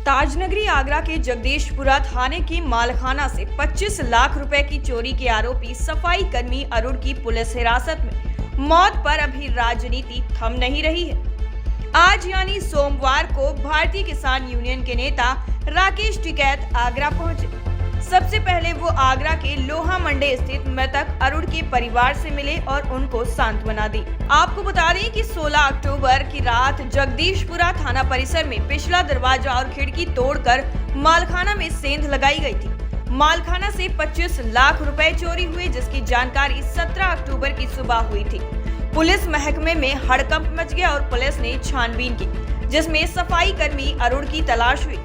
ताजनगरी आगरा के जगदीशपुरा थाने की मालखाना से 25 लाख रुपए की चोरी के आरोपी सफाई कर्मी अरुण की पुलिस हिरासत में। मौत पर अभी राजनीति थम नहीं रही है। आज यानी सोमवार को भारतीय किसान यूनियन के नेता राकेश टिकैत आगरा पहुंचे। सबसे पहले वो आगरा के लोहा मंडी स्थित मृतक अरुण के परिवार से मिले और उनको सांत्वना दी। आपको बता दें कि 16 अक्टूबर की रात जगदीशपुरा थाना परिसर में पिछला दरवाजा और खिड़की तोड़कर मालखाना में सेंध लगाई गई थी। मालखाना से 25 लाख रुपए चोरी हुए, जिसकी जानकारी 17 अक्टूबर की सुबह हुई थी। पुलिस महकमे में हड़कंप मच गया और पुलिस ने छानबीन की, जिसमें सफाई कर्मी अरुण की तलाश हुई।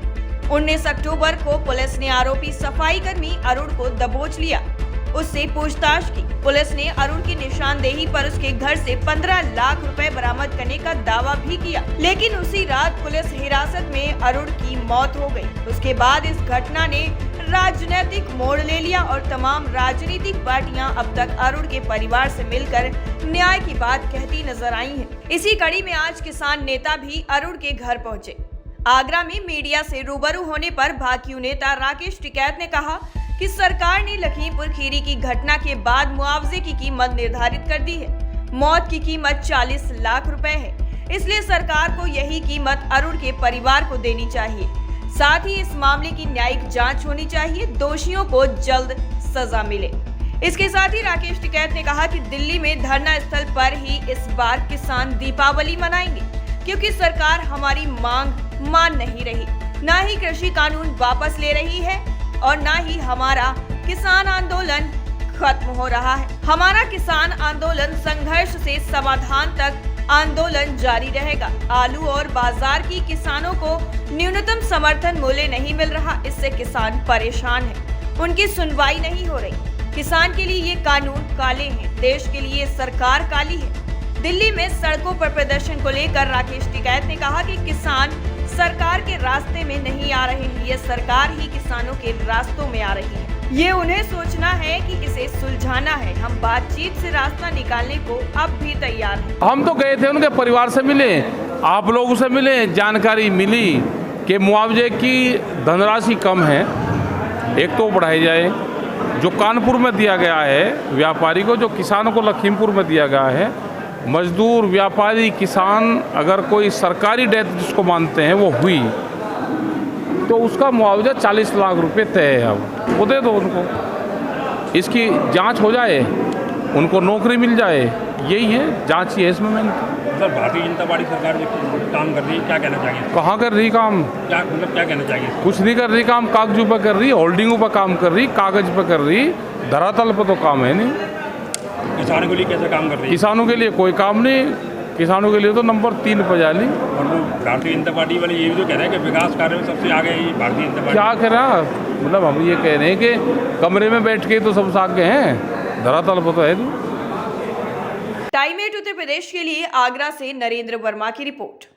19 अक्टूबर को पुलिस ने आरोपी सफाई कर्मी अरुण को दबोच लिया। उससे पूछताछ की। पुलिस ने अरुण की निशानदेही पर उसके घर से 15 लाख रुपए बरामद करने का दावा भी किया, लेकिन उसी रात पुलिस हिरासत में अरुण की मौत हो गई। उसके बाद इस घटना ने राजनीतिक मोड़ ले लिया और तमाम राजनीतिक पार्टियां अब तक अरुण के परिवार से मिलकर न्याय की बात कहती नजर आई हैं। इसी कड़ी में आज किसान नेता भी अरुण के घर पहुंचे। आगरा में मीडिया से रूबरू होने पर भाकियू नेता राकेश टिकैत ने कहा कि सरकार ने लखीमपुर खीरी की घटना के बाद मुआवजे की कीमत निर्धारित कर दी है। मौत की कीमत 40 लाख रुपए है, इसलिए सरकार को यही कीमत अरुण के परिवार को देनी चाहिए। साथ ही इस मामले की न्यायिक जांच होनी चाहिए, दोषियों को जल्द सजा मिले। इसके साथ ही राकेश टिकैत ने कहा कि दिल्ली में धरना स्थल पर ही इस बार किसान दीपावली मनाएंगे, क्योंकि सरकार हमारी मांग मान नहीं रही, ना ही कृषि कानून वापस ले रही है और ना ही हमारा किसान आंदोलन खत्म हो रहा है। हमारा किसान आंदोलन संघर्ष से समाधान तक आंदोलन जारी रहेगा। आलू और बाजार की किसानों को न्यूनतम समर्थन मूल्य नहीं मिल रहा, इससे किसान परेशान है, उनकी सुनवाई नहीं हो रही। किसान के लिए ये कानून काले हैं, देश के लिए सरकार काली है। दिल्ली में सड़कों पर प्रदर्शन को लेकर राकेश टिकैत ने कहा कि किसान सरकार के रास्ते में नहीं आ रहे हैं, ये सरकार ही किसानों के रास्तों में आ रही है। ये उन्हें सोचना है कि इसे सुलझाना है। हम बातचीत से रास्ता निकालने को अब भी तैयार हैं। हम तो गए थे, उनके परिवार से मिले, आप लोगों से मिले, जानकारी मिली कि मुआवजे की धनराशि कम है, एक तो बढ़ाई जाए। जो कानपुर में दिया गया है व्यापारी को, जो किसानों को लखीमपुर में दिया गया है, मजदूर, व्यापारी, किसान, अगर कोई सरकारी डेथ जिसको मानते हैं वो हुई तो उसका मुआवजा 40 लाख रुपए तय है। अब वो दे दो उनको, इसकी जांच हो जाए, उनको नौकरी मिल जाए, यही है जांच ही है इसमें। मैंने सर भारतीय जनता पार्टी सरकार जो काम कर रही है, क्या कहना चाहिए? कहाँ कर रही काम? क्या कहना चाहिए? कुछ नहीं कर रही काम, कागजों पर कर रही, होल्डिंगों पर काम कर रही, कागज पर कर रही, धरातल पर तो काम है नहीं। किसानों के लिए कैसे काम कर रही है? किसानों के लिए कोई काम नहीं, किसानों के लिए तो नंबर 3 पर जा ली। और वो भारतीय जनता पार्टी वाले ये भी तो कह रहे हैं कि विकास कार्य में सबसे आगे ही भारतीय जनता पार्टी। क्या कह रहा, मतलब हम ये कह रहे हैं कि कमरे में बैठ के तो सब आगे हैं, धरातल पर तो है नहीं। टाइम 8 उत्तर प्रदेश के लिए आगरा से नरेंद्र वर्मा की रिपोर्ट।